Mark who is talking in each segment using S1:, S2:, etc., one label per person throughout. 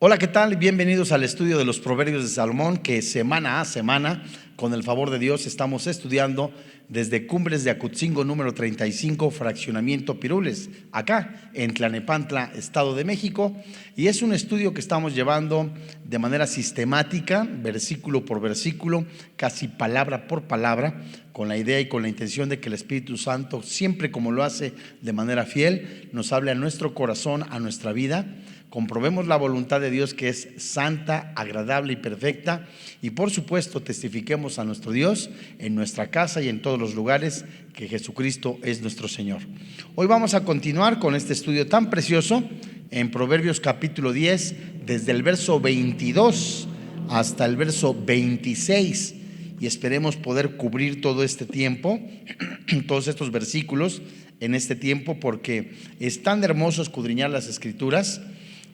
S1: Hola, ¿qué tal? Bienvenidos al estudio de los Proverbios de Salomón, que semana a semana, con el favor de Dios, estamos estudiando desde Cumbres de Acutzingo número 35, fraccionamiento Pirules, acá en Tlalnepantla, Estado de México. Y es un estudio que estamos llevando de manera sistemática, versículo por versículo, casi palabra por palabra, con la idea y con la intención de que el Espíritu Santo, siempre como lo hace de manera fiel, nos hable a nuestro corazón, a nuestra vida. Comprobemos la voluntad de Dios, que es santa, agradable y perfecta, y por supuesto testifiquemos a nuestro Dios en nuestra casa y en todos los lugares que Jesucristo es nuestro Señor. Hoy vamos a continuar con este estudio tan precioso en Proverbios capítulo 10, desde el verso 22 hasta el verso 26, y esperemos poder cubrir todo este tiempo, todos estos versículos en este tiempo, porque es tan hermoso escudriñar las Escrituras.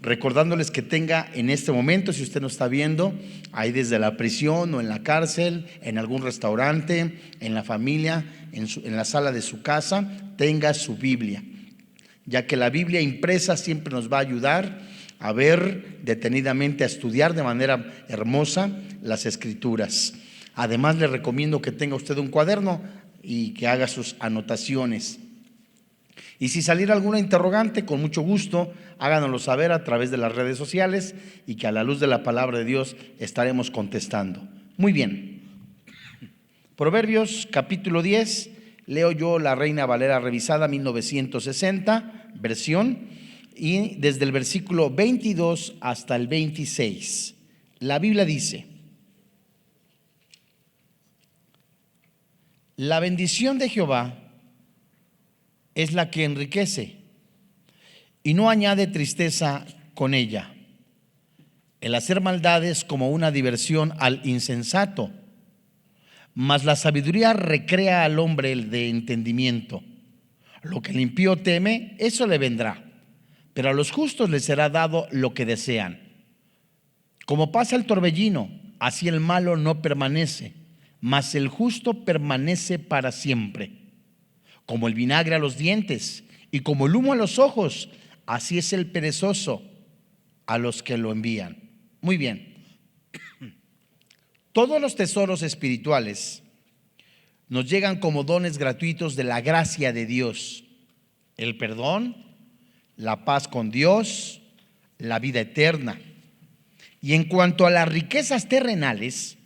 S1: Recordándoles que tenga en este momento, si usted nos está viendo, ahí desde la prisión o en la cárcel, en algún restaurante, en la familia, en la sala de su casa, tenga su Biblia, ya que la Biblia impresa siempre nos va a ayudar a ver detenidamente, a estudiar de manera hermosa las Escrituras. Además, le recomiendo que tenga usted un cuaderno y que haga sus anotaciones. Y si saliera alguna interrogante, con mucho gusto, háganoslo saber a través de las redes sociales, y que a la luz de la palabra de Dios estaremos contestando. Muy bien. Proverbios capítulo 10, leo yo la Reina Valera revisada 1960, versión, y desde el versículo 22 hasta el 26. La Biblia dice: la bendición de Jehová es la que enriquece y no añade tristeza con ella. El hacer maldades como una diversión al insensato, mas la sabiduría recrea al hombre el de entendimiento. Lo que el impío teme, eso le vendrá, pero a los justos les será dado lo que desean. Como pasa el torbellino, así el malo no permanece, mas el justo permanece para siempre. Como el vinagre a los dientes y como el humo a los ojos, así es el perezoso a los que lo envían. Muy bien. Todos los tesoros espirituales nos llegan como dones gratuitos de la gracia de Dios: el perdón, la paz con Dios, la vida eterna. Y en cuanto a las riquezas terrenales,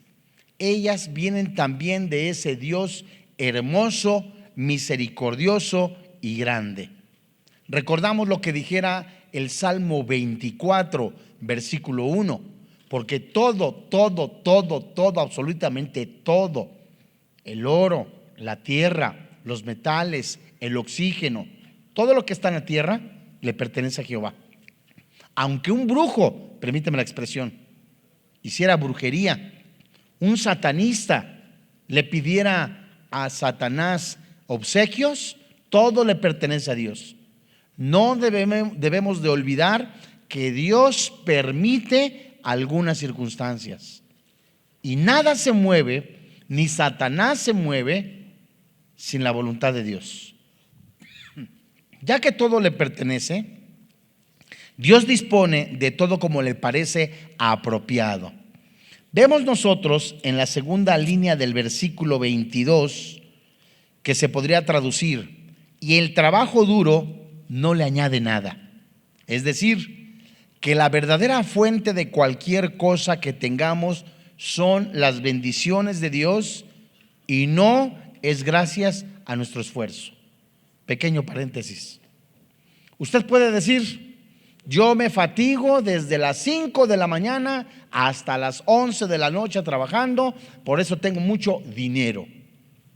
S1: ellas vienen también de ese Dios hermoso, misericordioso y grande. Recordamos lo que dijera el Salmo 24, versículo 1, porque todo, absolutamente todo, el oro, la tierra, los metales, el oxígeno, todo lo que está en la tierra le pertenece a Jehová. Aunque un brujo, permíteme la expresión, hiciera brujería, un satanista le pidiera a Satanás obsequios, todo le pertenece a Dios. No debemos de olvidar que Dios permite algunas circunstancias, y nada se mueve, ni Satanás se mueve sin la voluntad de Dios. Ya que todo le pertenece, Dios dispone de todo como le parece apropiado. Vemos nosotros en la segunda línea del versículo 22, que se podría traducir: y el trabajo duro no le añade nada. Es decir, que la verdadera fuente de cualquier cosa que tengamos son las bendiciones de Dios, y no es gracias a nuestro esfuerzo. Pequeño paréntesis. Usted puede decir: yo me fatigo desde las 5 de la mañana hasta las 11 de la noche trabajando, por eso tengo mucho dinero.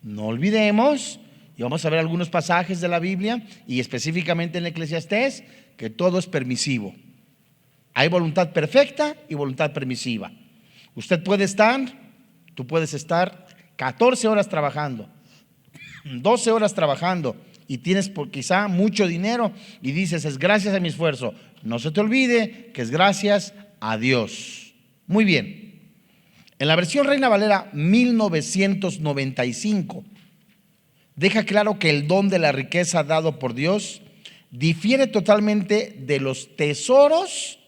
S1: No olvidemos, y vamos a ver algunos pasajes de la Biblia, y específicamente en Eclesiastés, que todo es permisivo. Hay voluntad perfecta y voluntad permisiva. Tú puedes estar 14 horas trabajando, 12 horas trabajando, y tienes quizá mucho dinero y dices: es gracias a mi esfuerzo. No se te olvide que es gracias a Dios. Muy bien. En la versión Reina Valera 1995 deja claro que el don de la riqueza dado por Dios difiere totalmente de los tesoros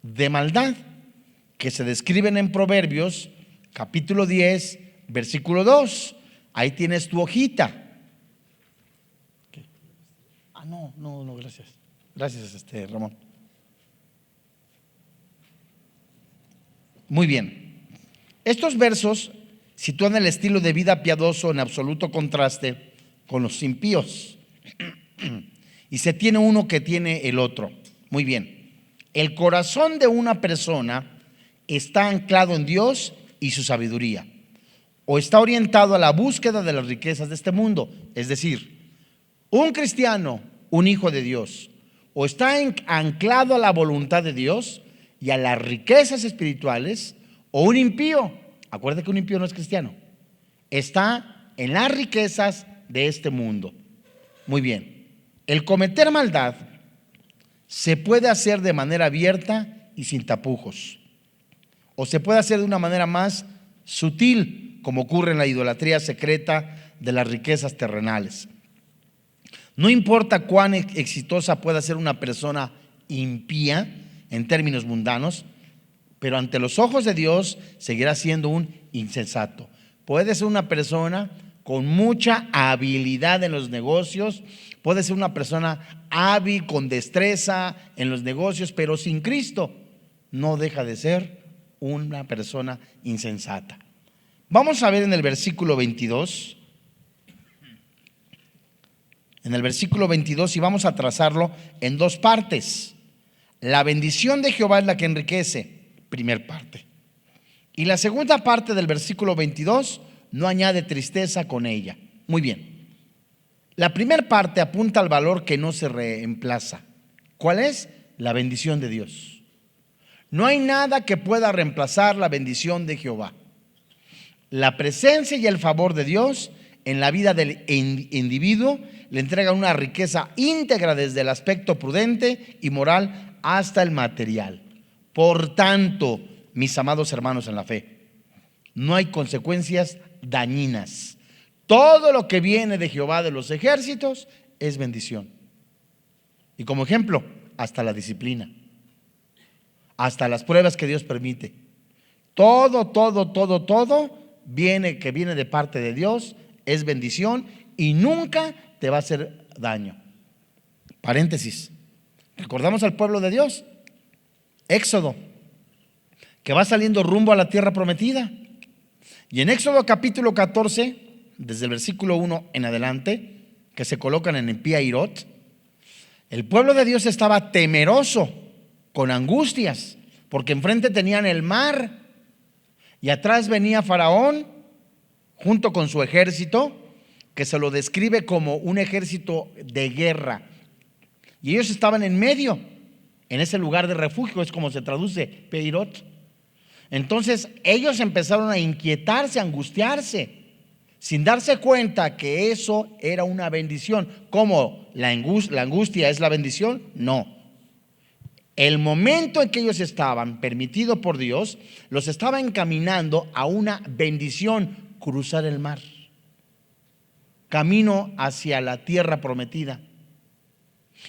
S1: de maldad, que se describen en Proverbios capítulo 10, versículo 2. Ahí tienes tu hojita. No, gracias. Gracias, Ramón. Muy bien. Estos versos sitúan el estilo de vida piadoso en absoluto contraste con los impíos. Y se tiene uno que tiene el otro. Muy bien. El corazón de una persona está anclado en Dios y su sabiduría, o está orientado a la búsqueda de las riquezas de este mundo. Es decir, un cristiano, un hijo de Dios, o está anclado a la voluntad de Dios y a las riquezas espirituales, o un impío, acuérdate que un impío no es cristiano, está en las riquezas de este mundo. Muy bien. El cometer maldad se puede hacer de manera abierta y sin tapujos, o se puede hacer de una manera más sutil, como ocurre en la idolatría secreta de las riquezas terrenales. No importa cuán exitosa pueda ser una persona impía en términos mundanos, pero ante los ojos de Dios seguirá siendo un insensato. Puede ser una persona con mucha habilidad en los negocios, puede ser una persona hábil, con destreza en los negocios, pero sin Cristo no deja de ser una persona insensata. Vamos a ver en el versículo 22. En el versículo 22, y vamos a trazarlo en dos partes. La bendición de Jehová es la que enriquece, primer parte. Y la segunda parte del versículo 22 no añade tristeza con ella. Muy bien. La primera parte apunta al valor que no se reemplaza. ¿Cuál es? La bendición de Dios. No hay nada que pueda reemplazar la bendición de Jehová. La presencia y el favor de Dios en la vida del individuo le entrega una riqueza íntegra desde el aspecto prudente y moral hasta el material. Por tanto, mis amados hermanos en la fe, no hay consecuencias dañinas. Todo lo que viene de Jehová de los ejércitos es bendición. Y como ejemplo, hasta la disciplina, hasta las pruebas que Dios permite. Todo que viene de parte de Dios es bendición y nunca te va a hacer daño. Paréntesis. Recordamos al pueblo de Dios, Éxodo, que va saliendo rumbo a la tierra prometida. Y en Éxodo capítulo 14, desde el versículo 1 en adelante, que se colocan en Pi Hahirot, el pueblo de Dios estaba temeroso, con angustias, porque enfrente tenían el mar y atrás venía Faraón junto con su ejército, que se lo describe como un ejército de guerra. Y ellos estaban en medio, en ese lugar de refugio, es como se traduce Peirot. Entonces ellos empezaron a inquietarse, a angustiarse, sin darse cuenta que eso era una bendición. ¿Cómo? ¿La angustia es la bendición? No. El momento en que ellos estaban, permitido por Dios, los estaba encaminando a una bendición: cruzar el mar, camino hacia la tierra prometida.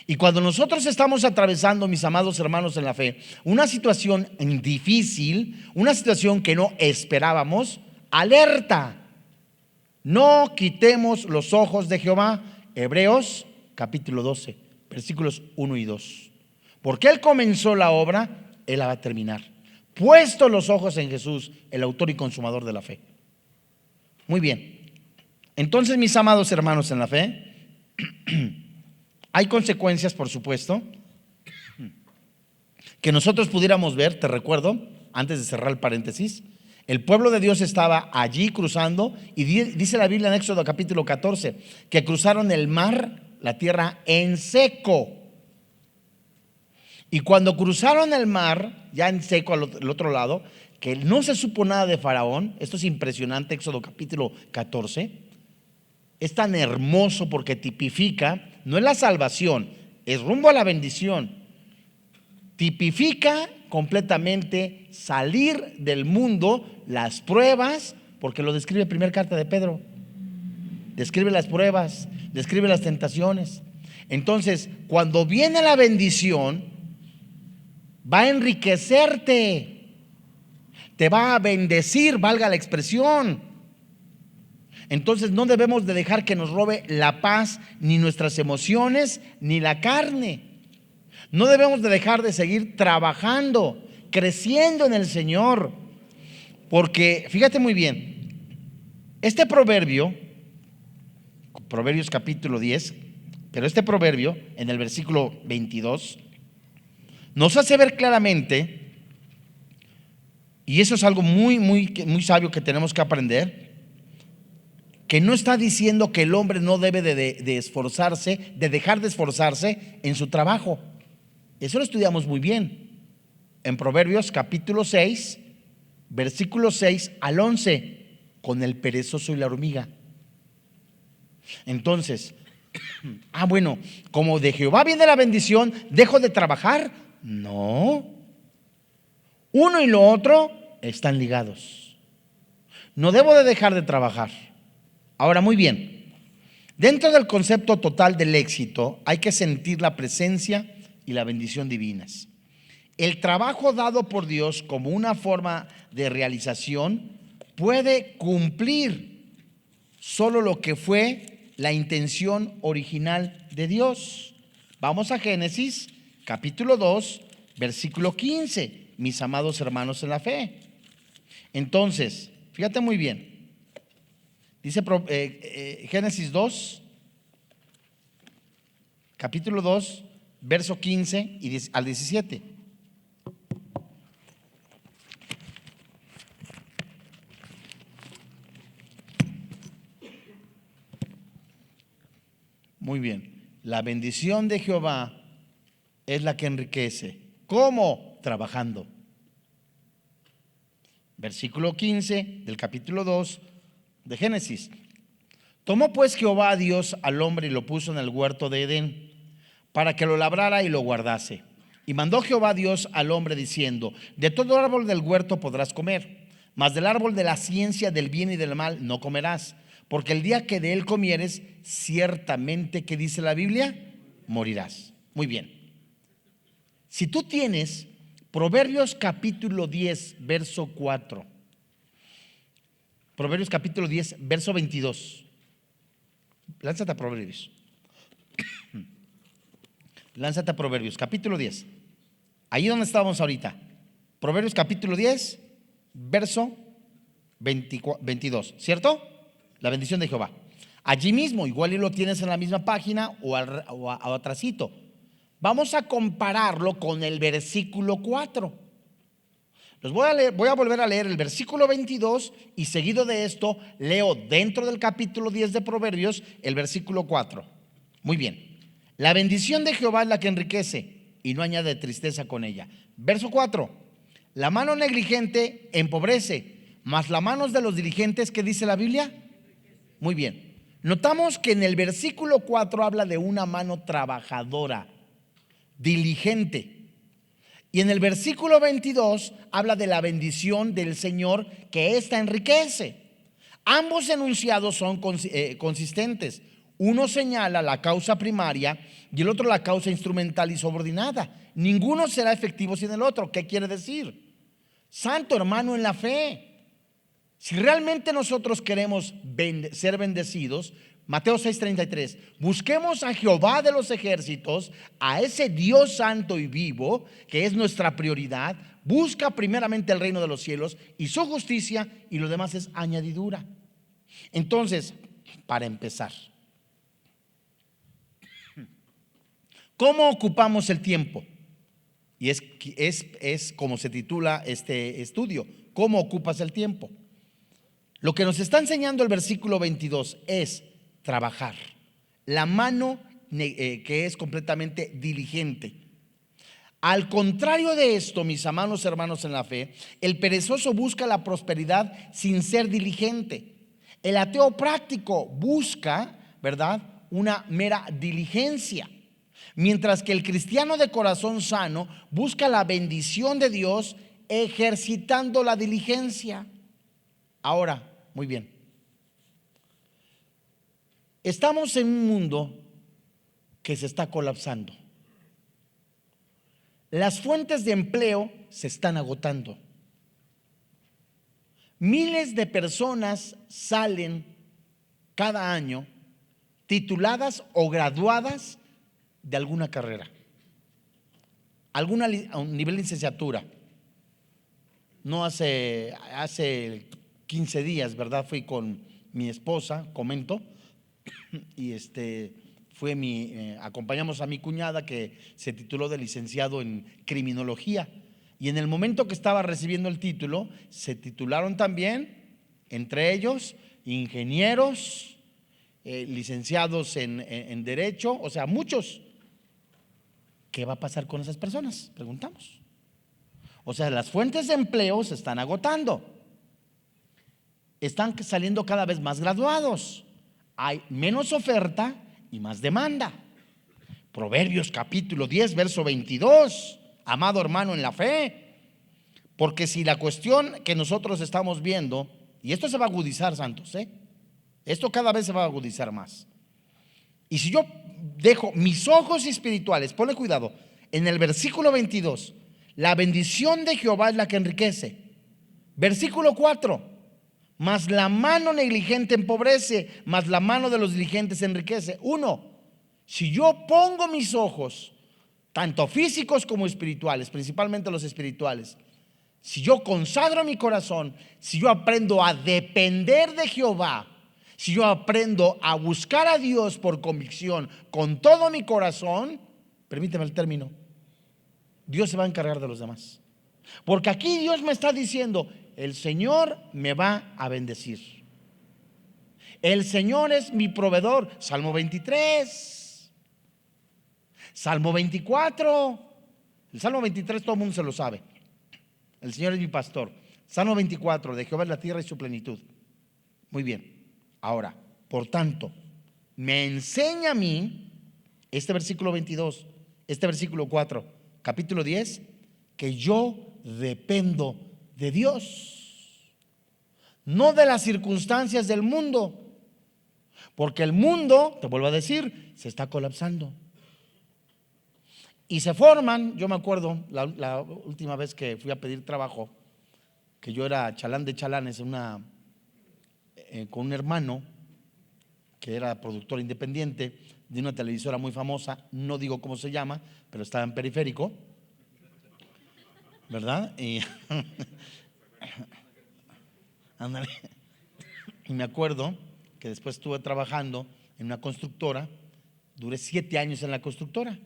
S1: Y cuando nosotros estamos atravesando, mis amados hermanos en la fe, una situación difícil, una situación que no esperábamos, alerta, no quitemos los ojos de Jehová. Hebreos capítulo 12, versículos 1 y 2. Porque Él comenzó la obra, Él la va a terminar. Puesto los ojos en Jesús, el autor y consumador de la fe. Muy bien. Entonces, mis amados hermanos en la fe, hay consecuencias, por supuesto, que nosotros pudiéramos ver. Te recuerdo, antes de cerrar el paréntesis, el pueblo de Dios estaba allí cruzando, y dice la Biblia en Éxodo capítulo 14 que cruzaron el mar, la tierra, en seco. Y cuando cruzaron el mar, ya en seco al otro lado, que no se supo nada de Faraón. Esto es impresionante. Éxodo capítulo 14 es tan hermoso porque tipifica, no es la salvación, es rumbo a la bendición. Tipifica completamente salir del mundo, las pruebas, porque lo describe primera carta de Pedro. Describe las pruebas, describe las tentaciones. Entonces, cuando viene la bendición, va a enriquecerte, te va a bendecir, valga la expresión. Entonces no debemos de dejar que nos robe la paz, ni nuestras emociones, ni la carne. No debemos de dejar de seguir trabajando, creciendo en el Señor. Porque fíjate muy bien, este proverbio, Proverbios capítulo 10, pero este proverbio en el versículo 22 nos hace ver claramente, y eso es algo muy sabio que tenemos que aprender, que no está diciendo que el hombre no debe de esforzarse, de dejar de esforzarse en su trabajo. Eso lo estudiamos muy bien en Proverbios capítulo 6, versículos 6 al 11, con el perezoso y la hormiga. Entonces, bueno, como de Jehová viene la bendición, ¿dejo de trabajar? No. Uno y lo otro están ligados. No debo de dejar de trabajar. Ahora, muy bien, dentro del concepto total del éxito hay que sentir la presencia y la bendición divinas. El trabajo dado por Dios como una forma de realización puede cumplir solo lo que fue la intención original de Dios. Vamos a Génesis capítulo 2, versículo 15, mis amados hermanos en la fe. Entonces, fíjate muy bien. Dice Génesis 2, capítulo 2, verso 15 al 17. Muy bien. La bendición de Jehová es la que enriquece. ¿Cómo? Trabajando. Versículo 15 del capítulo 2 de Génesis. Tomó pues Jehová a Dios al hombre y lo puso en el huerto de Edén para que lo labrara y lo guardase. Y mandó Jehová Dios al hombre diciendo: de todo árbol del huerto podrás comer, mas del árbol de la ciencia del bien y del mal no comerás, porque el día que de él comieres, ciertamente, ¿qué dice la Biblia? Morirás. Muy bien. Si tú tienes Proverbios capítulo 10, verso 4, Proverbios capítulo 10, verso 22. Lánzate a Proverbios. Lánzate a Proverbios, capítulo 10. Ahí donde estábamos ahorita. Proverbios capítulo 10, verso 22, ¿cierto? La bendición de Jehová. Allí mismo, igual y lo tienes en la misma página o atrasito. Vamos a compararlo con el versículo 4. Voy a volver a leer el versículo 22 y seguido de esto leo dentro del capítulo 10 de Proverbios el versículo 4. Muy bien. La bendición de Jehová es la que enriquece y no añade tristeza con ella. Verso 4. La mano negligente empobrece, mas las manos de los diligentes, ¿qué dice la Biblia? Muy bien. Notamos que en el versículo 4 habla de una mano trabajadora, diligente. Y en el versículo 22 habla de la bendición del Señor, que ésta enriquece. Ambos enunciados son consistentes. Uno señala la causa primaria y el otro la causa instrumental y subordinada. Ninguno será efectivo sin el otro. ¿Qué quiere decir? Santo hermano en la fe, si realmente nosotros queremos ser bendecidos, Mateo 6:33, busquemos a Jehová de los ejércitos, a ese Dios santo y vivo, que es nuestra prioridad. Busca primeramente el reino de los cielos y su justicia, y lo demás es añadidura. Entonces, para empezar, ¿cómo ocupamos el tiempo? Y es como se titula este estudio: ¿cómo ocupas el tiempo? Lo que nos está enseñando el versículo 22 es trabajar. La mano que es completamente diligente. Al contrario de esto, mis amados hermanos en la fe, el perezoso busca la prosperidad sin ser diligente. El ateo práctico busca, ¿verdad?, una mera diligencia. Mientras que el cristiano de corazón sano busca la bendición de Dios ejercitando la diligencia. Ahora, muy bien. Estamos en un mundo que se está colapsando. Las fuentes de empleo se están agotando. Miles de personas salen cada año tituladas o graduadas de alguna carrera, a un nivel de licenciatura. No hace 15 días, ¿verdad? Fui con mi esposa, comento, y acompañamos a mi cuñada que se tituló de licenciado en criminología. Y en el momento que estaba recibiendo el título, se titularon también, entre ellos, ingenieros, licenciados en Derecho, o sea, muchos. ¿Qué va a pasar con esas personas? Preguntamos. O sea, las fuentes de empleo se están agotando. Están saliendo cada vez más graduados. Hay menos oferta y más demanda. Proverbios capítulo 10, verso 22. Amado hermano en la fe, porque si la cuestión que nosotros estamos viendo, y esto se va a agudizar, santos, esto cada vez se va a agudizar más. Y si yo dejo mis ojos espirituales, ponle cuidado, en el versículo 22, la bendición de Jehová es la que enriquece. Versículo 4, mas la mano negligente empobrece, mas la mano de los diligentes enriquece. 1, si yo pongo mis ojos, tanto físicos como espirituales, principalmente los espirituales, si yo consagro mi corazón, si yo aprendo a depender de Jehová, si yo aprendo a buscar a Dios por convicción con todo mi corazón, permíteme el término, Dios se va a encargar de los demás. Porque aquí Dios me está diciendo, el Señor me va a bendecir. El Señor es mi proveedor. Salmo 23. Salmo 24. El Salmo 23 todo el mundo se lo sabe. El Señor es mi pastor. Salmo 24, de Jehová es la tierra y su plenitud. Muy bien. Ahora, por tanto, me enseña a mí este versículo 22, este versículo 4, capítulo 10, que yo dependo de Dios, no de las circunstancias del mundo, porque el mundo, te vuelvo a decir, se está colapsando. Y se forman, yo me acuerdo la última vez que fui a pedir trabajo, que yo era chalán de chalanes con un hermano que era productor independiente de una televisora muy famosa, no digo cómo se llama, pero estaba en Periférico, ¿verdad? Y me acuerdo que después estuve trabajando en una constructora, duré 7 años en la constructora.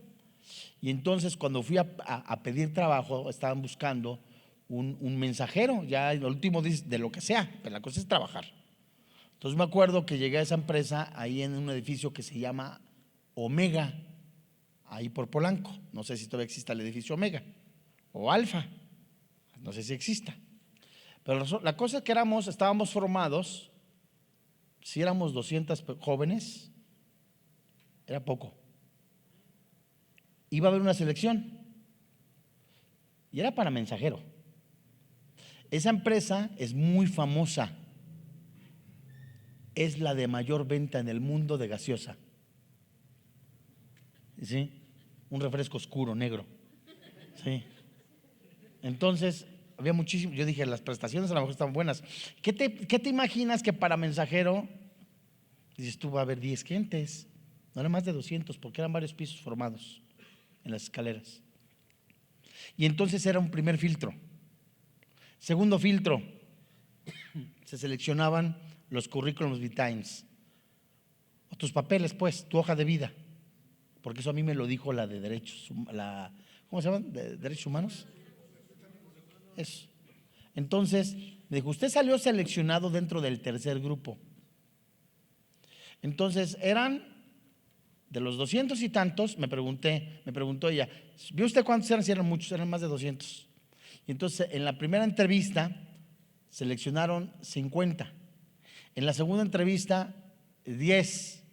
S1: Y entonces cuando fui a pedir trabajo, estaban buscando un mensajero, ya el último de lo que sea, pero la cosa es trabajar. Entonces me acuerdo que llegué a esa empresa ahí en un edificio que se llama Omega, ahí por Polanco. No sé si todavía exista el edificio Omega o Alfa, no sé si exista. Pero la cosa es que estábamos formados, si éramos 200 jóvenes, era poco. Iba a haber una selección y era para mensajero. Esa empresa es muy famosa, es la de mayor venta en el mundo de gaseosa, ¿sí? Un refresco oscuro, negro, ¿sí? Entonces había muchísimo, yo dije, las prestaciones a lo mejor están buenas. ¿Qué te imaginas que para mensajero, dices tú, va a haber 10 gentes? No eran más de 200 porque eran varios pisos formados en las escaleras. Y entonces era un primer filtro. Segundo filtro, se seleccionaban los currículums vitae, o tus papeles, pues, tu hoja de vida, porque eso a mí me lo dijo la de derechos, ¿cómo se llama? ¿De derechos humanos? Eso. Entonces me dijo, usted salió seleccionado dentro del tercer grupo. Entonces eran de los 200 y tantos, me preguntó ella, ¿vio usted cuántos eran? Si eran muchos, eran más de 200. Y entonces en la primera entrevista seleccionaron 50. En la segunda entrevista 10.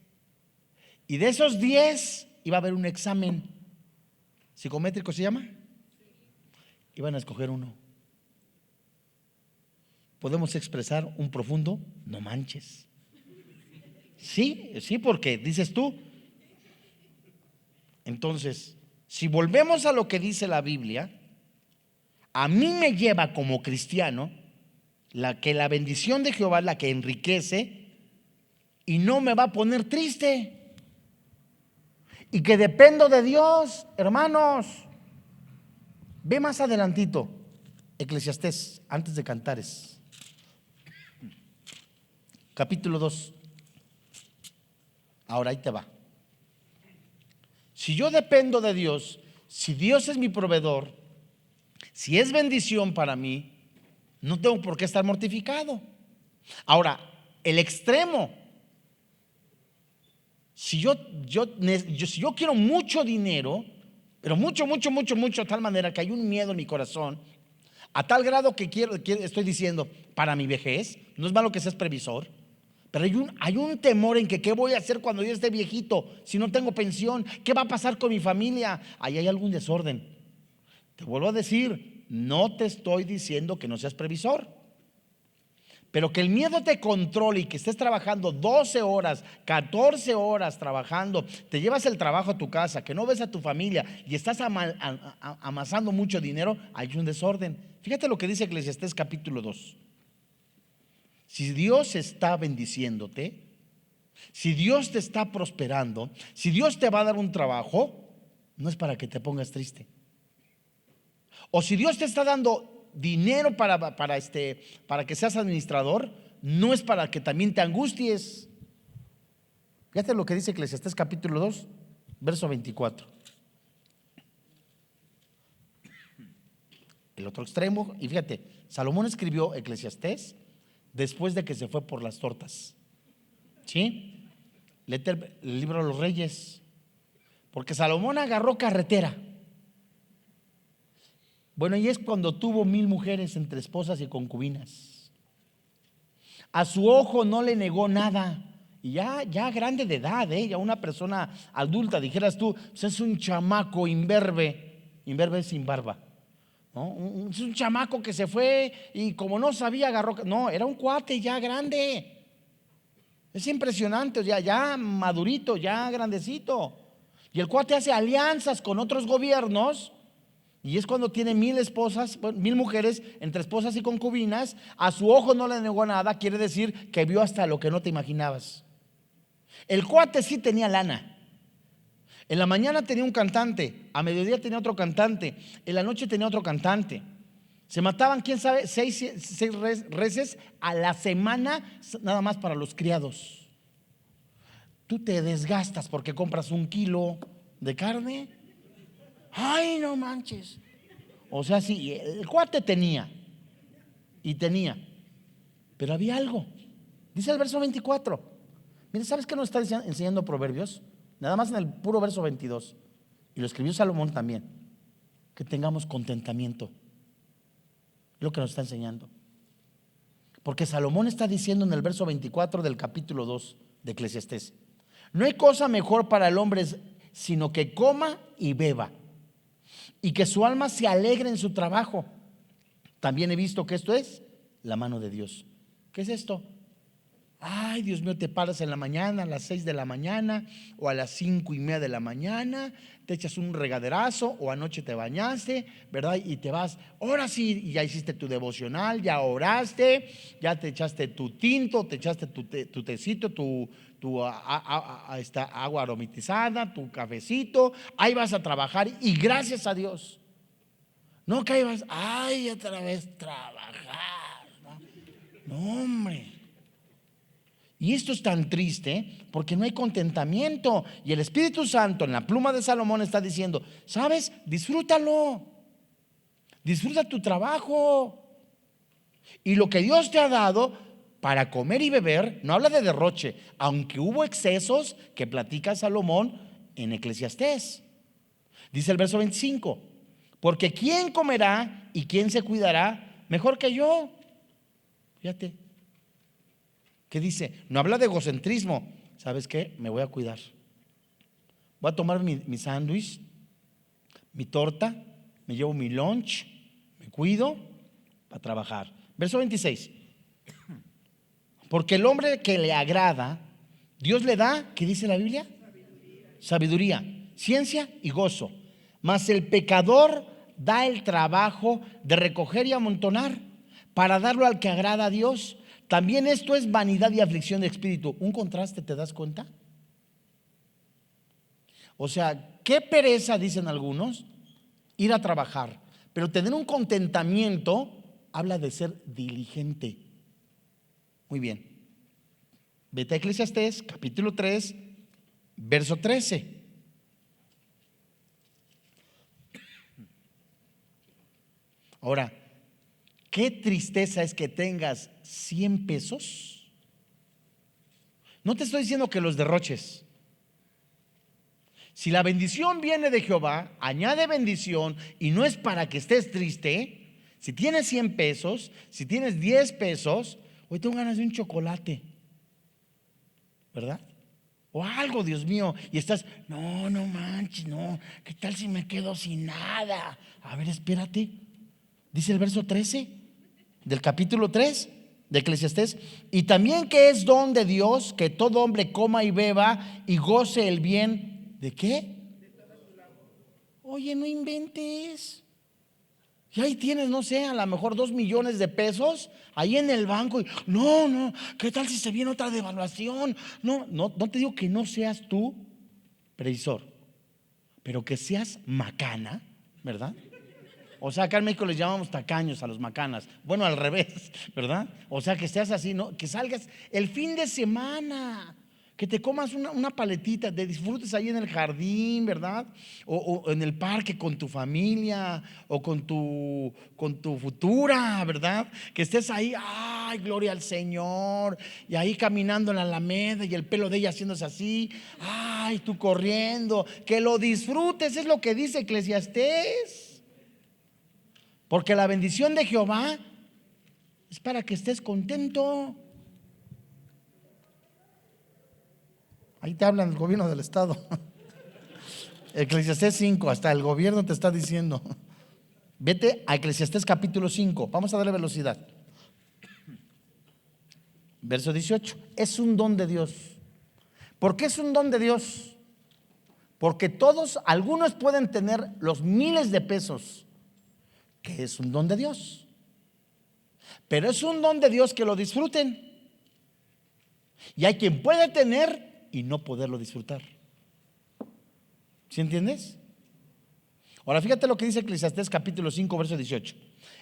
S1: Y de esos 10 iba a haber un examen psicométrico, ¿se llama? Iban a escoger uno. Podemos expresar un profundo no manches. Sí, porque dices tú. Entonces, Si volvemos a lo que dice la Biblia, a mí me lleva como cristiano que la bendición de Jehová es la que enriquece y no me va a poner triste. Y que dependo de Dios, hermanos. Ve más adelantito, Eclesiastés, antes de Cantares, capítulo 2. Ahora ahí te va. Si yo dependo de Dios, si Dios es mi proveedor, si es bendición para mí, no tengo por qué estar mortificado. Ahora, el extremo, si yo quiero mucho dinero, pero mucho, a tal manera que hay un miedo en mi corazón, a tal grado que estoy diciendo, para mi vejez, no es malo que seas previsor, pero hay un temor en que qué voy a hacer cuando yo esté viejito, si no tengo pensión, qué va a pasar con mi familia. Ahí hay algún desorden. Te vuelvo a decir, no te estoy diciendo que no seas previsor, pero que el miedo te controle y que estés trabajando 12 horas, 14 horas trabajando, te llevas el trabajo a tu casa, que no ves a tu familia y estás amasando mucho dinero, hay un desorden. Fíjate lo que dice Eclesiastés capítulo 2. Si Dios está bendiciéndote, si Dios te está prosperando, si Dios te va a dar un trabajo, no es para que te pongas triste. O si Dios te está dando dinero para que seas administrador, no es para que también te angusties. Fíjate lo que dice Eclesiastés capítulo 2, verso 24. El otro extremo, y fíjate, Salomón escribió Eclesiastés después de que se fue por las tortas. ¿Sí? Léete el libro de los Reyes, porque Salomón agarró carretera. Bueno, y es cuando tuvo 1000 mujeres entre esposas y concubinas. A su ojo no le negó nada. Y ya grande de edad, ya una persona adulta, dijeras tú, pues es un chamaco imberbe. Imberbe es sin barba, ¿no? Es un chamaco que se fue y como no sabía agarró. No, era un cuate ya grande. Es impresionante, ya madurito, ya grandecito. Y el cuate hace alianzas con otros gobiernos. Y es cuando tiene 1000 esposas, 1000 mujeres entre esposas y concubinas. A su ojo no le negó nada. Quiere decir que vio hasta lo que no te imaginabas. El cuate sí tenía lana. En la mañana tenía un cantante, a mediodía tenía otro cantante, en la noche tenía otro cantante. Se mataban, quién sabe, 6 reses a la semana, nada más para los criados. Tú te desgastas porque compras 1 kilo de carne. Ay, no manches. O sea, sí, el cuate tenía, pero había algo. Dice el verso 24. Mira, ¿sabes qué nos está enseñando Proverbios? Nada más en el puro verso 22. Y lo escribió Salomón también. Que tengamos contentamiento. Lo que nos está enseñando. Porque Salomón está diciendo en el verso 24 del capítulo 2 de Eclesiastés: no hay cosa mejor para el hombre sino que coma y beba, y que su alma se alegre en su trabajo. También he visto que esto es la mano de Dios. ¿Qué es esto? Ay, Dios mío, te paras en la mañana a las 6 de la mañana o a las 5:30 de la mañana, te echas un regaderazo o anoche te bañaste, ¿verdad? Y te vas, ahora sí, ya hiciste tu devocional, ya oraste, ya te echaste tu tinto, te echaste tu tecito, esta agua aromatizada, tu cafecito, ahí vas a trabajar y gracias a Dios. No que ahí vas, ay, otra vez trabajar. No, hombre. Y esto es tan triste porque no hay contentamiento. Y el Espíritu Santo en la pluma de Salomón está diciendo: ¿sabes? Disfrútalo. Disfruta tu trabajo. Y lo que Dios te ha dado para comer y beber, no habla de derroche, aunque hubo excesos que platica Salomón en Eclesiastés. Dice el verso 25: porque ¿quién comerá y quién se cuidará mejor que yo? Fíjate. ¿Qué dice? No habla de egocentrismo. ¿Sabes qué? Me voy a cuidar. Voy a tomar mi sándwich, mi torta, me llevo mi lunch, me cuido para trabajar. Verso 26. Porque el hombre que le agrada, Dios le da, ¿qué dice la Biblia? Sabiduría, ciencia y gozo. mas el pecador da el trabajo de recoger y amontonar para darlo al que agrada a Dios. También esto es vanidad y aflicción de espíritu. Un contraste, ¿te das cuenta? O sea, qué pereza, dicen algunos, ir a trabajar, pero tener un contentamiento habla de ser diligente. Muy bien. Vete a Eclesiastés capítulo 3, verso 13. Ahora, qué tristeza es que tengas 100 pesos. No te estoy diciendo que los derroches. Si la bendición viene de Jehová, añade bendición y no es para que estés triste. Si tienes 100 pesos, si tienes 10 pesos, hoy tengo ganas de un chocolate, ¿verdad? O algo, Dios mío, y estás, no manches, no, ¿qué tal si me quedo sin nada? A ver, espérate, dice el verso 13 del capítulo 3 de Eclesiastés, y también que es don de Dios que todo hombre coma y beba y goce el bien, ¿de qué? Oye, no inventes. Y ahí tienes, no sé, a lo mejor 2 millones de pesos ahí en el banco. Y no, ¿qué tal si se viene otra devaluación? No te digo que no seas tú previsor, pero que seas macana, ¿verdad? O sea, acá en México les llamamos tacaños a los macanas. Bueno, al revés, ¿verdad? O sea, que seas así, ¿no? Que salgas el fin de semana, que te comas una paletita, te disfrutes ahí en el jardín, ¿verdad? O en el parque con tu familia o con tu futura, ¿verdad? Que estés ahí, ay, gloria al Señor, y ahí caminando en la Alameda y el pelo de ella haciéndose así, ay, tú corriendo, que lo disfrutes, es lo que dice Eclesiastés. Porque la bendición de Jehová es para que estés contento. Ahí te hablan del gobierno del estado. Eclesiastés 5, hasta el gobierno te está diciendo. Vete a Eclesiastés capítulo 5. Vamos a darle velocidad. Verso 18. Es un don de Dios. ¿Por qué es un don de Dios? Porque algunos pueden tener los miles de pesos, que es un don de Dios. Pero es un don de Dios que lo disfruten. Y hay quien puede tener y no poderlo disfrutar. ¿Sí entiendes? Ahora fíjate lo que dice Eclesiastés capítulo 5 verso 18.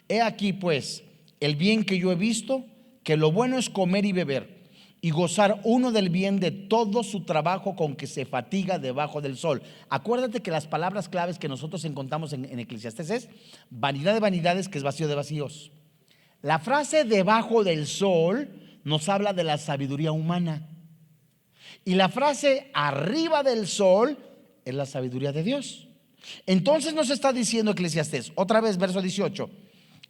S1: He aquí pues el bien que yo he visto, que lo bueno es comer y beber y gozar uno del bien de todo su trabajo con que se fatiga debajo del sol. Acuérdate que las palabras claves que nosotros encontramos en Eclesiastés es vanidad de vanidades, que es vacío de vacíos. La frase debajo del sol nos habla de la sabiduría humana. Y la frase arriba del sol es la sabiduría de Dios. Entonces nos está diciendo Eclesiastés, otra vez verso 18.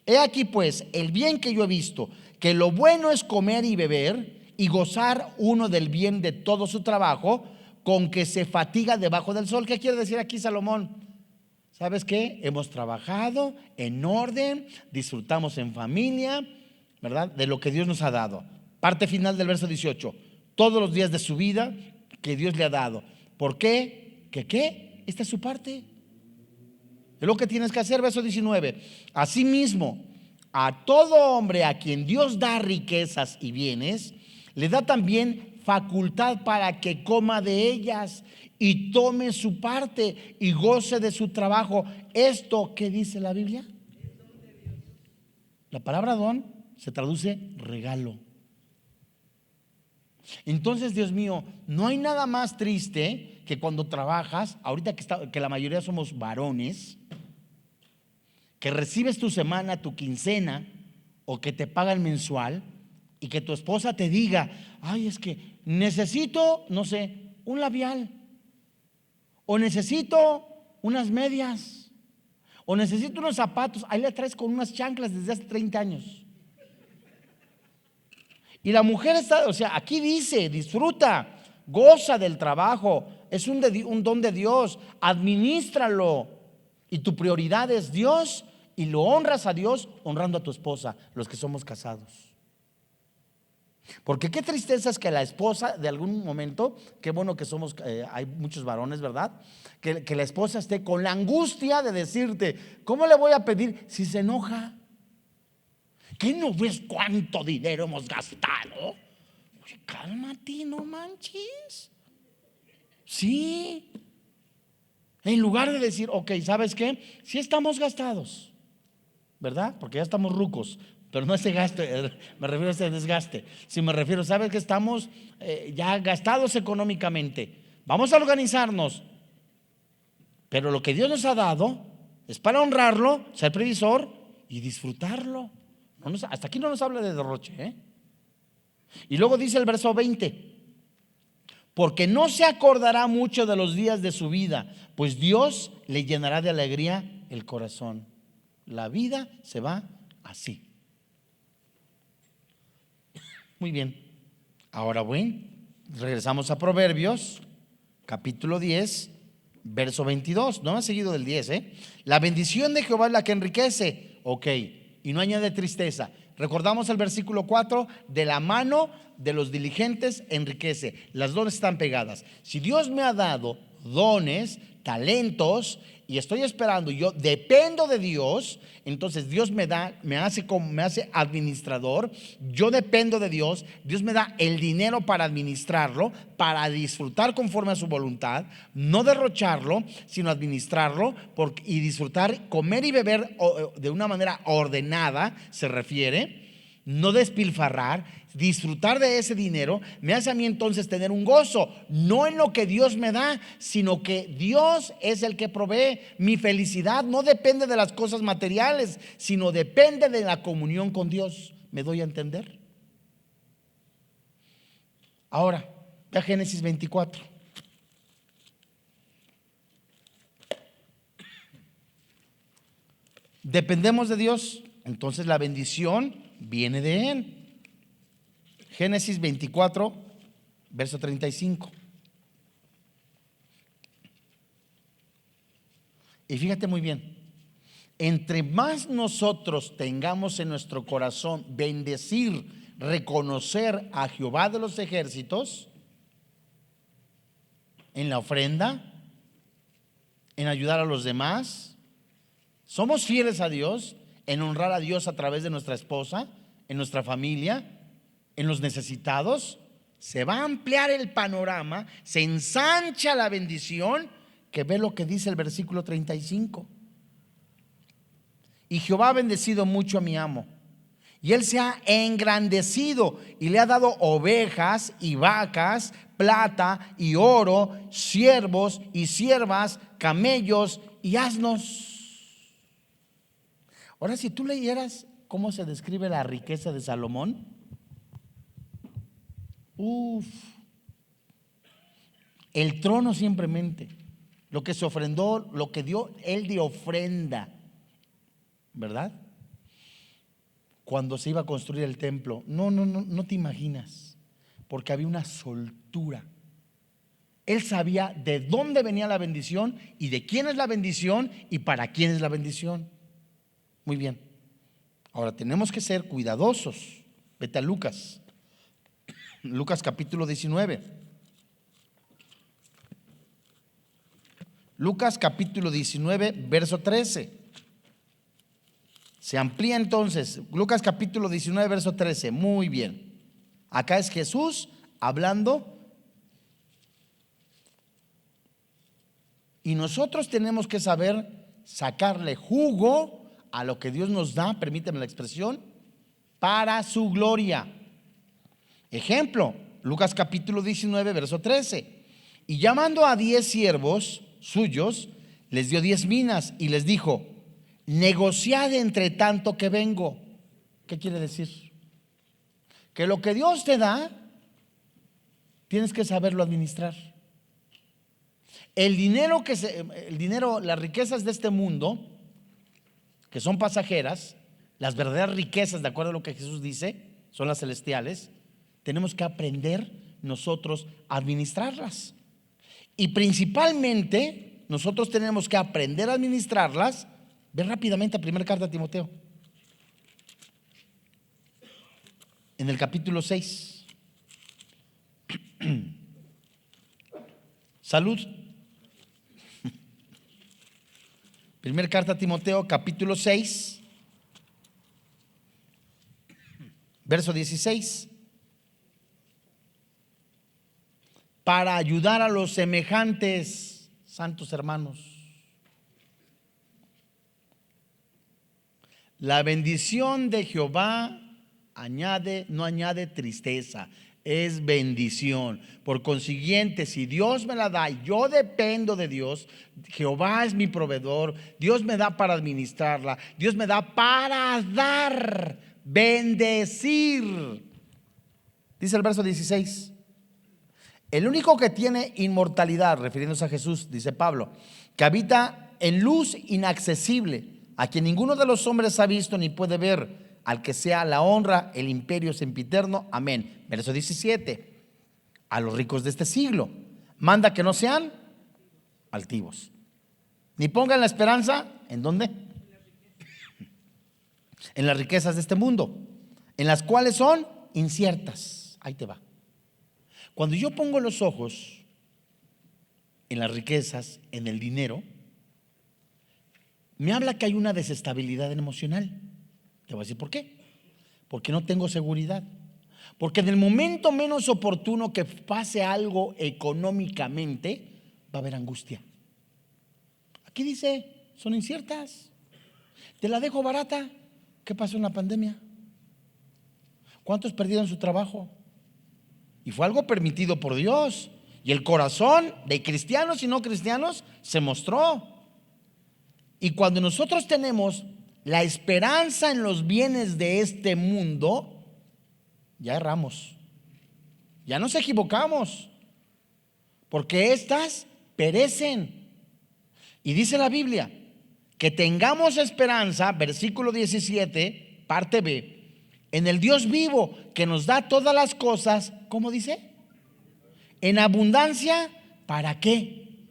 S1: He aquí pues el bien que yo he visto, que lo bueno es comer y beber y gozar uno del bien de todo su trabajo con que se fatiga debajo del sol. ¿Qué quiere decir aquí Salomón? ¿Sabes qué? Hemos trabajado en orden, disfrutamos en familia, ¿verdad? De lo que Dios nos ha dado. Parte final del verso 18. Todos los días de su vida que Dios le ha dado. ¿Por qué? ¿Qué? Esta es su parte. Es lo que tienes que hacer, verso 19. Asimismo, a todo hombre a quien Dios da riquezas y bienes, le da también facultad para que coma de ellas y tome su parte y goce de su trabajo. ¿Esto qué dice la Biblia? La palabra don se traduce regalo. Entonces, Dios mío, no hay nada más triste que cuando trabajas, ahorita que la mayoría somos varones, que recibes tu semana, tu quincena, o que te pagan mensual, y que tu esposa te diga, ay, es que necesito, no sé, un labial, o necesito unas medias, o necesito unos zapatos. Ahí la traes con unas chanclas desde hace 30 años. Y la mujer está, o sea, aquí dice, disfruta, goza del trabajo, es un don de Dios, administralo. Y tu prioridad es Dios, y lo honras a Dios honrando a tu esposa, los que somos casados. Porque qué tristeza es que la esposa de algún momento, qué bueno que somos, hay muchos varones, ¿verdad? Que la esposa esté con la angustia de decirte, ¿cómo le voy a pedir si se enoja? ¿Qué no ves cuánto dinero hemos gastado? Oye, cálmate, no manches. Sí. En lugar de decir, ok, ¿sabes qué? Sí estamos gastados, ¿verdad? Porque ya estamos rucos. Pero no ese gasto, me refiero a ese desgaste. Si me refiero, ¿sabes que estamos ya gastados económicamente? Vamos a organizarnos. Pero lo que Dios nos ha dado es para honrarlo, ser previsor y disfrutarlo. Hasta aquí no nos habla de derroche, ¿eh? Y luego dice el verso 20: porque no se acordará mucho de los días de su vida, pues Dios le llenará de alegría el corazón. La vida se va así. Muy bien. Ahora bueno, regresamos a Proverbios, capítulo 10, verso 22. No me ha seguido del 10, ¿eh? La bendición de Jehová es la que enriquece. Ok. Y no añade tristeza. Recordamos el versículo 4: de la mano de los diligentes enriquece. Las dos están pegadas. Si Dios me ha dado dones, talentos, y estoy esperando, yo dependo de Dios, entonces Dios me hace administrador. Yo dependo de Dios. Dios me da el dinero para administrarlo, para disfrutar conforme a su voluntad, no derrocharlo, sino administrarlo y disfrutar, comer y beber de una manera ordenada, se refiere. No despilfarrar, disfrutar de ese dinero me hace a mí entonces tener un gozo, no en lo que Dios me da, sino que Dios es el que provee. Mi felicidad no depende de las cosas materiales, sino depende de la comunión con Dios. ¿Me doy a entender? Ahora, ve a Génesis 24. Dependemos de Dios, entonces la bendición viene de Él. Génesis 24, verso 35. Y fíjate muy bien, entre más nosotros tengamos en nuestro corazón bendecir, reconocer a Jehová de los ejércitos, en la ofrenda, en ayudar a los demás, somos fieles a Dios, en honrar a Dios a través de nuestra esposa, en nuestra familia, en los necesitados, se va a ampliar el panorama, se ensancha la bendición, que ve lo que dice el versículo 35. Y Jehová ha bendecido mucho a mi amo, y él se ha engrandecido y le ha dado ovejas y vacas, plata y oro, siervos y siervas, camellos y asnos. Ahora, si tú leyeras cómo se describe la riqueza de Salomón, el trono simplemente, lo que se ofrendó, lo que dio él de ofrenda, ¿verdad? Cuando se iba a construir el templo, no te imaginas, porque había una soltura. Él sabía de dónde venía la bendición y de quién es la bendición y para quién es la bendición. Muy bien. Ahora tenemos que ser cuidadosos. Vete a Lucas. Lucas capítulo 19. Lucas capítulo 19, verso 13. Se amplía entonces. Lucas capítulo 19, verso 13. Muy bien. Acá es Jesús hablando. Y nosotros tenemos que saber sacarle jugo a lo que Dios nos da, permíteme la expresión, para su gloria. Ejemplo, Lucas capítulo 19, verso 13. Y llamando a 10 siervos suyos, les dio 10 minas y les dijo: negociad entre tanto que vengo. ¿Qué quiere decir? Que lo que Dios te da, tienes que saberlo administrar. El dinero, las riquezas de este mundo, que son pasajeras, las verdaderas riquezas, de acuerdo a lo que Jesús dice, son las celestiales. Tenemos que aprender nosotros a administrarlas. Y principalmente, nosotros tenemos que aprender a administrarlas. Ve rápidamente a primera carta a Timoteo, en el capítulo 6. Salud. Primer carta a Timoteo, capítulo 6, verso 16. Para ayudar a los semejantes, santos hermanos. La bendición de Jehová no añade tristeza, es bendición. Por consiguiente, si Dios me la da y yo dependo de Dios, Jehová es mi proveedor, Dios me da para administrarla, Dios me da para dar, bendecir. Dice el verso 16. El único que tiene inmortalidad, refiriéndose a Jesús, dice Pablo, que habita en luz inaccesible, a quien ninguno de los hombres ha visto ni puede ver, al que sea la honra, el imperio sempiterno. Amén. Verso 17. A los ricos de este siglo manda que no sean altivos, ni pongan la esperanza ¿en dónde? En las riquezas de este mundo, en las cuales son inciertas. Ahí te va. Cuando yo pongo los ojos en las riquezas, en el dinero, me habla que hay una desestabilidad emocional. Te voy a decir por qué. Porque no tengo seguridad. Porque en el momento menos oportuno que pase algo económicamente, va a haber angustia. Aquí dice, son inciertas. Te la dejo barata. ¿Qué pasó en la pandemia? ¿Cuántos perdieron su trabajo? Y fue algo permitido por Dios. Y el corazón de cristianos y no cristianos se mostró. Y cuando nosotros tenemos la esperanza en los bienes de este mundo, ya erramos, ya nos equivocamos, porque estas perecen. Y dice la Biblia que tengamos esperanza, versículo 17, parte B, en el Dios vivo que nos da todas las cosas. ¿Cómo dice? En abundancia. ¿Para qué?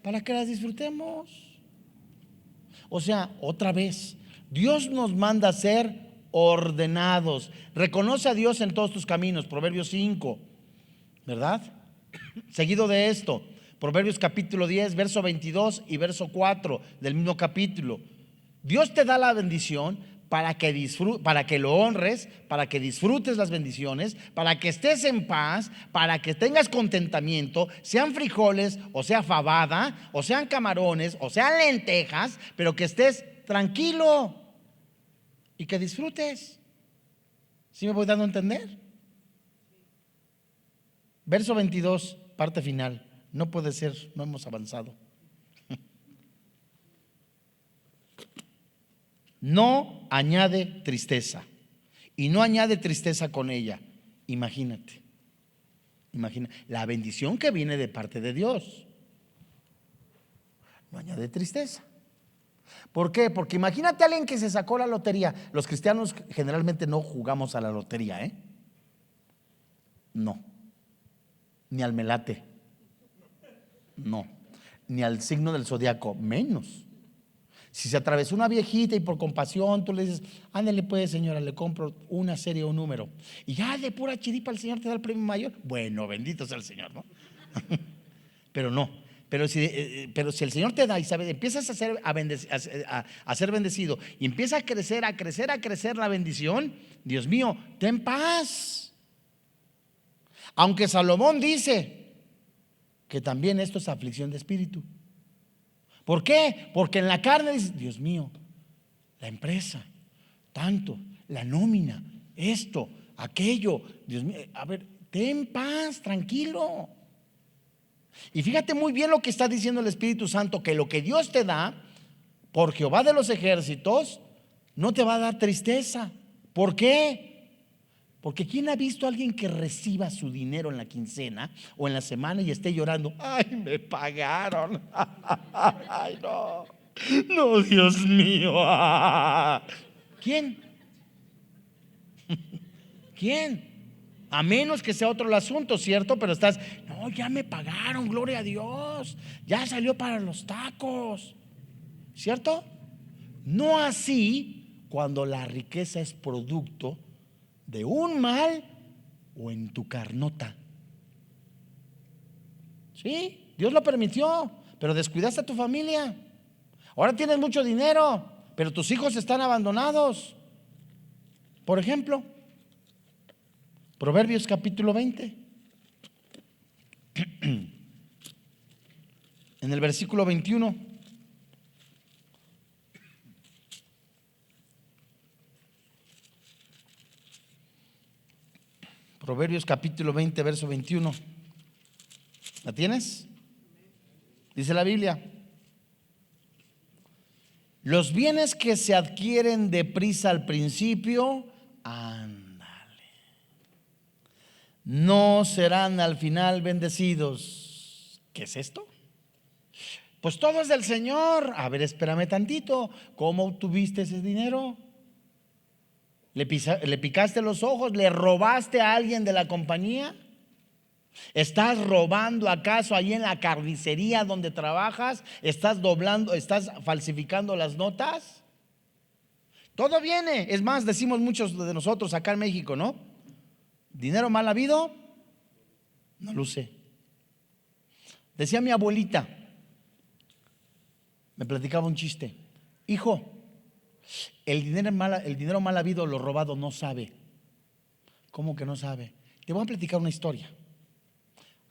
S1: Para que las disfrutemos. O sea, otra vez, Dios nos manda a ser ordenados. Reconoce a Dios en todos tus caminos, Proverbios 5, ¿verdad? Seguido de esto, Proverbios capítulo 10, verso 22 y verso 4 del mismo capítulo. Dios te da la bendición para que lo honres, para que disfrutes las bendiciones, para que estés en paz, para que tengas contentamiento, sean frijoles o sea fabada, o sean camarones, o sean lentejas, pero que estés tranquilo y que disfrutes. ¿Sí me voy dando a entender? Verso 22, parte final. No puede ser, no hemos avanzado. No añade tristeza, y no añade tristeza con ella. Imagínate, imagina la bendición que viene de parte de Dios. No añade tristeza. ¿Por qué? Porque imagínate a alguien que se sacó la lotería. Los cristianos generalmente no jugamos a la lotería, no, ni al melate, no, ni al signo del zodiaco, menos. Si se atravesó una viejita y por compasión tú le dices, ándale pues señora, le compro una serie o un número, y ya de pura chiripa el Señor te da el premio mayor, bueno, bendito sea el Señor, ¿no? Pero no, pero si el Señor te da y sabes, empiezas a ser bendecido y empieza a crecer la bendición, Dios mío, ten paz. Aunque Salomón dice que también esto es aflicción de espíritu. ¿Por qué? Porque en la carne dices, Dios mío, la empresa, tanto, la nómina, esto, aquello, Dios mío, a ver, ten paz, tranquilo. Y fíjate muy bien lo que está diciendo el Espíritu Santo, que lo que Dios te da, por Jehová de los ejércitos, no te va a dar tristeza. ¿Por qué? Porque ¿quién ha visto a alguien que reciba su dinero en la quincena o en la semana y esté llorando? Ay, me pagaron. Ay, no. No, Dios mío. ¿Quién? ¿Quién? A menos que sea otro el asunto, ¿cierto? Pero estás, no, ya me pagaron, gloria a Dios. Ya salió para los tacos, ¿cierto? No así cuando la riqueza es producto de un mal o en tu carnota. ¿Sí? Dios lo permitió, pero descuidaste a tu familia. Ahora tienes mucho dinero, pero tus hijos están abandonados. Por ejemplo, Proverbios capítulo 20. En el versículo 21. Proverbios capítulo 20, verso 21. ¿La tienes? Dice la Biblia: los bienes que se adquieren deprisa al principio, ándale, no serán al final bendecidos. ¿Qué es esto? Pues todo es del Señor. A ver, espérame tantito. ¿Cómo obtuviste ese dinero? ¿Le picaste los ojos? ¿Le robaste a alguien de la compañía? ¿Estás robando acaso ahí en la carnicería donde trabajas? ¿Estás doblando, estás falsificando las notas? Todo viene. Es más, decimos muchos de nosotros acá en México, ¿no? Dinero mal habido no luce. Decía mi abuelita, me platicaba un chiste: hijo, el dinero mal habido, lo robado, no sabe. ¿Cómo que no sabe? Te voy a platicar una historia.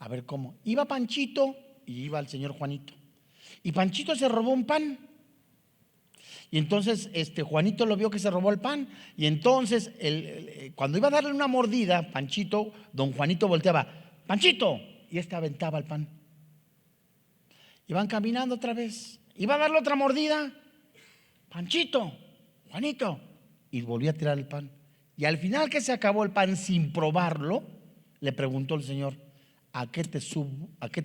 S1: A ver cómo. Iba Panchito y iba el señor Juanito. Y Panchito se robó un pan. Y entonces Juanito lo vio que se robó el pan. Y entonces cuando iba a darle una mordida, Panchito, don Juanito volteaba: Panchito. Y aventaba el pan. Iban caminando otra vez. Iba a darle otra mordida. Panchito, Juanito. Y volvió a tirar el pan. Y al final que se acabó el pan sin probarlo, le preguntó el Señor: ¿a qué te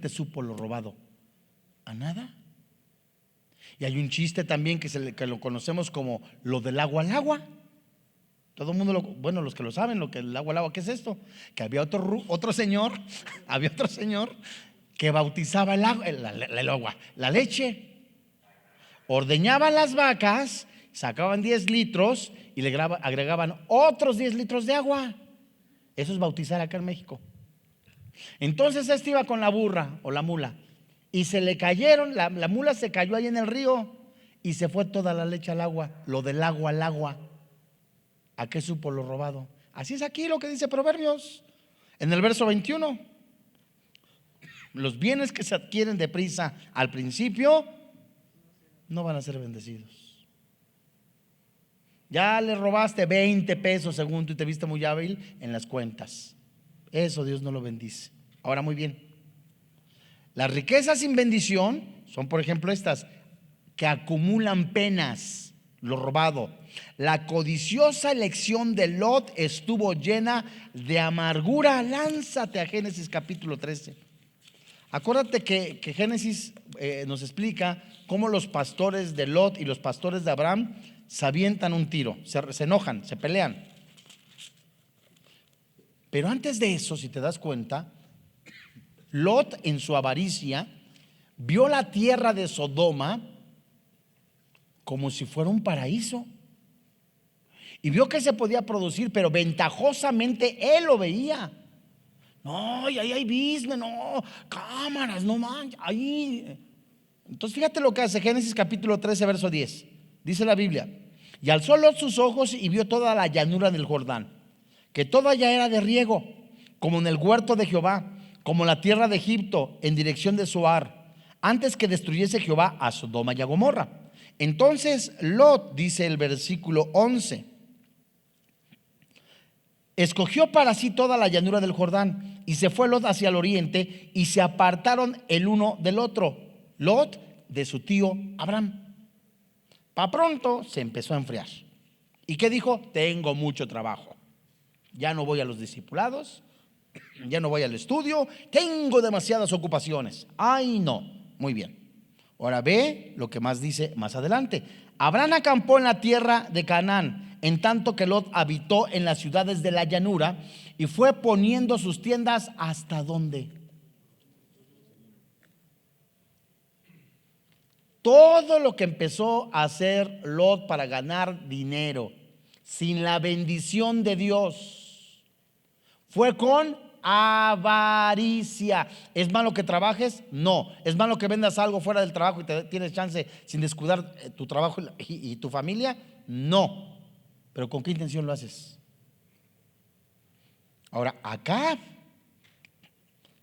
S1: supo lo robado? ¿A nada? Y hay un chiste también que lo conocemos como lo del agua al agua. Todo el mundo, bueno, los que lo saben, lo que el agua al agua, ¿qué es esto? Que había otro señor, había otro señor que bautizaba el agua, la leche. Ordeñaban las vacas, sacaban 10 litros y le agregaban otros 10 litros de agua. Eso es bautizar acá en México. Entonces iba con la burra o la mula y se le cayeron, la mula se cayó ahí en el río y se fue toda la leche al agua. Lo del agua al agua, ¿a qué supo lo robado? Así es aquí lo que dice Proverbios en el verso 21. Los bienes que se adquieren deprisa al principio no van a ser bendecidos. Ya le robaste 20 pesos según tú y te viste muy hábil en las cuentas. Eso Dios no lo bendice. Ahora, muy bien, las riquezas sin bendición son, por ejemplo, estas que acumulan penas, lo robado. La codiciosa elección de Lot estuvo llena de amargura. Lánzate a Génesis capítulo 13. Acuérdate que Génesis nos explica cómo los pastores de Lot y los pastores de Abraham se avientan un tiro, se enojan, se pelean. Pero antes de eso, si te das cuenta, Lot en su avaricia vio la tierra de Sodoma como si fuera un paraíso y vio que se podía producir, pero ventajosamente él lo veía. No, y ahí hay business, no, cámaras, no manches, ahí. Entonces fíjate lo que hace Génesis capítulo 13 verso 10. Dice la Biblia: y alzó Lot sus ojos y vio toda la llanura del Jordán, que toda ya era de riego, como en el huerto de Jehová, como la tierra de Egipto, en dirección de Zoar, antes que destruyese Jehová a Sodoma y a Gomorra. Entonces Lot, dice el versículo 11, escogió para sí toda la llanura del Jordán, y se fue Lot hacia el oriente, y se apartaron el uno del otro, Lot de su tío Abraham. Pa' pronto se empezó a enfriar. ¿Y qué dijo? Tengo mucho trabajo. Ya no voy a los discipulados, ya no voy al estudio, tengo demasiadas ocupaciones. Ay, no. Muy bien. Ahora ve lo que más dice más adelante. Abraham acampó en la tierra de Canaán, en tanto que Lot habitó en las ciudades de la llanura y fue poniendo sus tiendas hasta ¿dónde? Todo lo que empezó a hacer Lot para ganar dinero sin la bendición de Dios fue con avaricia. ¿Es malo que trabajes? No. ¿Es malo que vendas algo fuera del trabajo y tienes chance sin descuidar tu trabajo y tu familia? No. Pero ¿con qué intención lo haces? Ahora, acá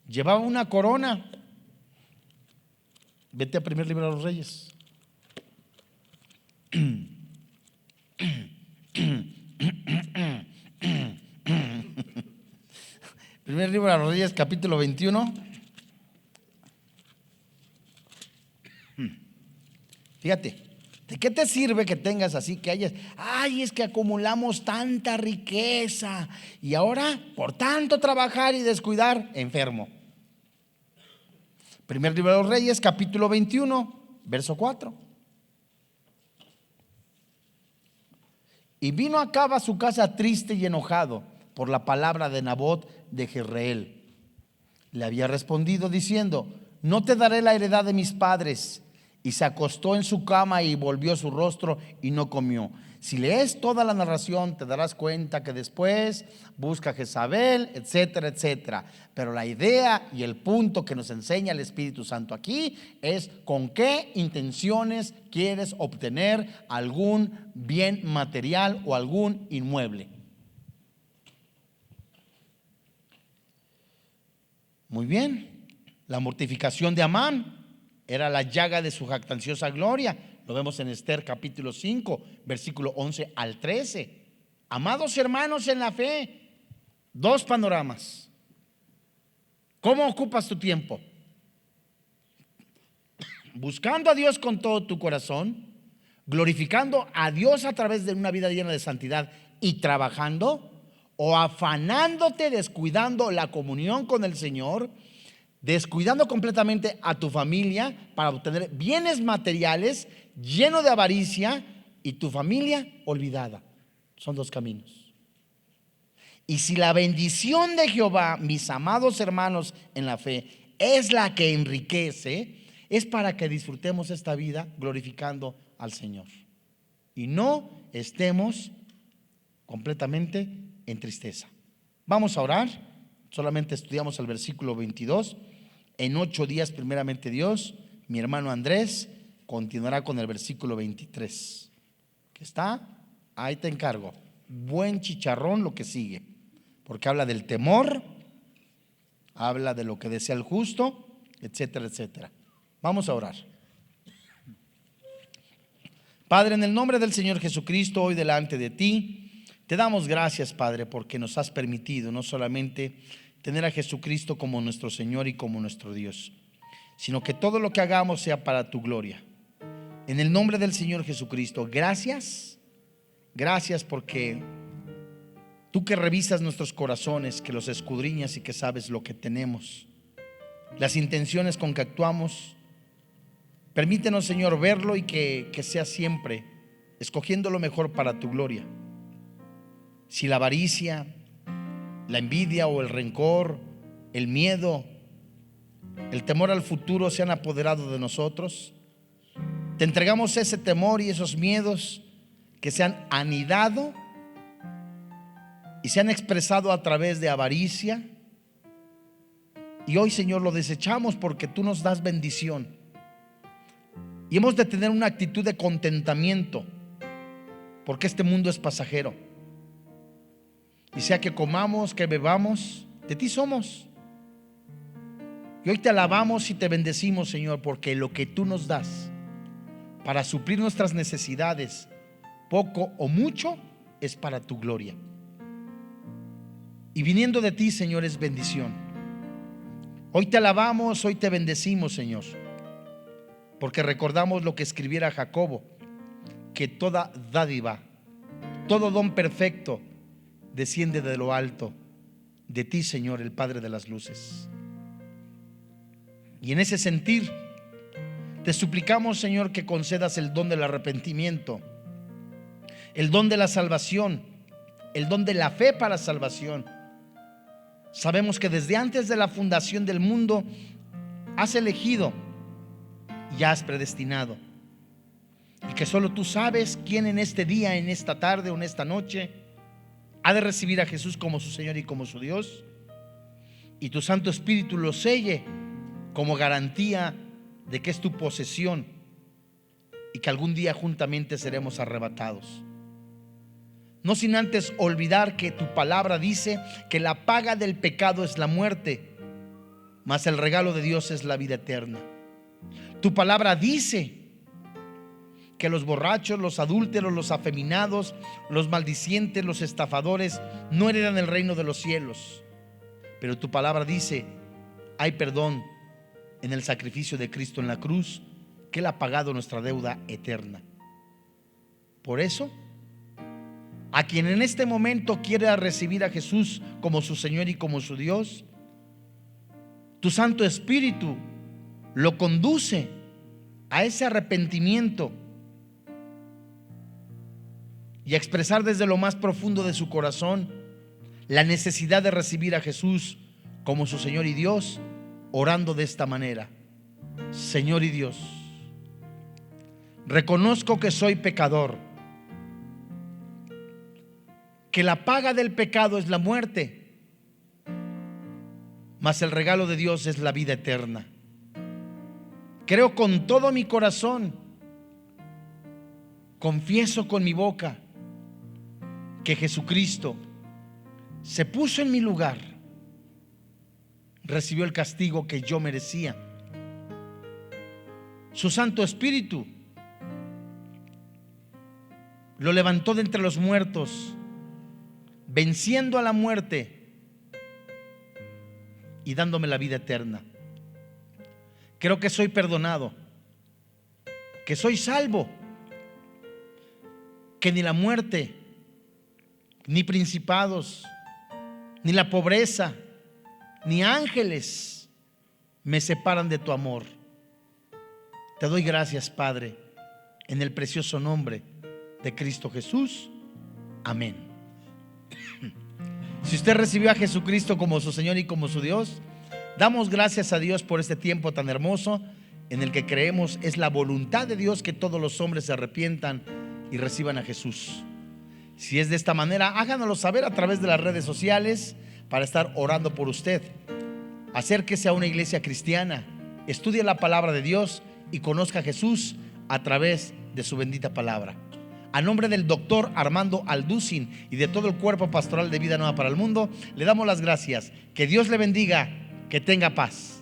S1: llevaba una corona. Vete a primer libro de los Reyes. Primer libro de los Reyes, capítulo 21. Fíjate, ¿de qué te sirve que tengas así, que hayas, ay, es que acumulamos tanta riqueza y ahora por tanto trabajar y descuidar, enfermo? Primer libro de los Reyes, capítulo 21, verso 4. Y vino Acab a su casa triste y enojado por la palabra de Nabot de Jezreel. Le había respondido diciendo: no te daré la heredad de mis padres. Y se acostó en su cama y volvió su rostro y no comió. Si lees toda la narración, te darás cuenta que después busca a Jezabel, etcétera, etcétera. Pero la idea y el punto que nos enseña el Espíritu Santo aquí es con qué intenciones quieres obtener algún bien material o algún inmueble. Muy bien, la mortificación de Amán era la llaga de su jactanciosa gloria. Lo vemos en Esther capítulo 5, versículo 11 al 13. Amados hermanos en la fe, dos panoramas. ¿Cómo ocupas tu tiempo? Buscando a Dios con todo tu corazón, glorificando a Dios a través de una vida llena de santidad y trabajando, o afanándote, descuidando la comunión con el Señor, descuidando completamente a tu familia para obtener bienes materiales, lleno de avaricia, y tu familia olvidada. Son dos caminos. Y si la bendición de Jehová, mis amados hermanos en la fe, es la que enriquece, es para que disfrutemos esta vida glorificando al Señor y no estemos completamente en tristeza. Vamos a orar. Solamente estudiamos el versículo 22. En 8 días, primeramente Dios, mi hermano Andrés continuará con el versículo 23. ¿Qué está? Ahí te encargo. Buen chicharrón lo que sigue, porque habla del temor, habla de lo que desea el justo, etcétera, etcétera. Vamos a orar. Padre, en el nombre del Señor Jesucristo, hoy delante de ti, te damos gracias, Padre, porque nos has permitido no solamente tener a Jesucristo como nuestro Señor y como nuestro Dios, sino que todo lo que hagamos sea para tu gloria. En el nombre del Señor Jesucristo, gracias, gracias porque tú que revisas nuestros corazones, que los escudriñas y que sabes lo que tenemos, las intenciones con que actuamos, permítenos, Señor, verlo y que sea siempre escogiendo lo mejor para tu gloria. Si la avaricia, la envidia o el rencor, el miedo, el temor al futuro se han apoderado de nosotros, te entregamos ese temor y esos miedos que se han anidado y se han expresado a través de avaricia. Y hoy, Señor, lo desechamos porque tú nos das bendición. Y hemos de tener una actitud de contentamiento, porque este mundo es pasajero. Y sea que comamos, que bebamos, de ti somos. Y hoy te alabamos y te bendecimos, Señor, porque lo que tú nos das para suplir nuestras necesidades, poco o mucho, es para tu gloria. Y viniendo de ti, Señor, es bendición. Hoy te alabamos, hoy te bendecimos, Señor, porque recordamos lo que escribiera Jacobo, que toda dádiva, todo don perfecto desciende de lo alto, de ti, Señor, el Padre de las luces. Y en ese sentir te suplicamos, Señor, que concedas el don del arrepentimiento, el don de la salvación, el don de la fe para salvación. Sabemos que desde antes de la fundación del mundo has elegido y has predestinado, y que solo tú sabes quién en este día, en esta tarde o en esta noche ha de recibir a Jesús como su Señor y como su Dios. y tu Santo Espíritu lo selle como garantía de que es tu posesión y que algún día juntamente seremos arrebatados. No sin antes olvidar que tu palabra dice que la paga del pecado es la muerte, mas el regalo de Dios es la vida eterna. Tu palabra dice que los borrachos, los adúlteros, los afeminados, los maldicientes, los estafadores no heredan el reino de los cielos. Pero tu palabra dice: hay perdón en el sacrificio de Cristo en la cruz, que Él ha pagado nuestra deuda eterna. Por eso, a quien en este momento quiera recibir a Jesús como su Señor y como su Dios, tu Santo Espíritu lo conduce a ese arrepentimiento y a expresar desde lo más profundo de su corazón la necesidad de recibir a Jesús como su Señor y Dios, orando de esta manera: Señor y Dios, reconozco que soy pecador, que la paga del pecado es la muerte, mas el regalo de Dios es la vida eterna. Creo con todo mi corazón, confieso con mi boca que Jesucristo se puso en mi lugar, recibió el castigo que yo merecía. Su Santo Espíritu lo levantó de entre los muertos, venciendo a la muerte y dándome la vida eterna. Creo que soy perdonado, que soy salvo, que ni la muerte, ni principados, ni la pobreza, ni ángeles me separan de tu amor. Te doy gracias, Padre, en el precioso nombre de Cristo Jesús. Amén. Si usted recibió a Jesucristo como su Señor y como su Dios, damos gracias a Dios por este tiempo tan hermoso en el que creemos es la voluntad de Dios que todos los hombres se arrepientan y reciban a Jesús. Si es de esta manera, háganoslo saber a través de las redes sociales para estar orando por usted. Acérquese a una iglesia cristiana, estudie la palabra de Dios y conozca a Jesús a través de su bendita palabra. A nombre del doctor Armando Alducin y de todo el cuerpo pastoral de Vida Nueva para el Mundo, le damos las gracias. Que Dios le bendiga, que tenga paz.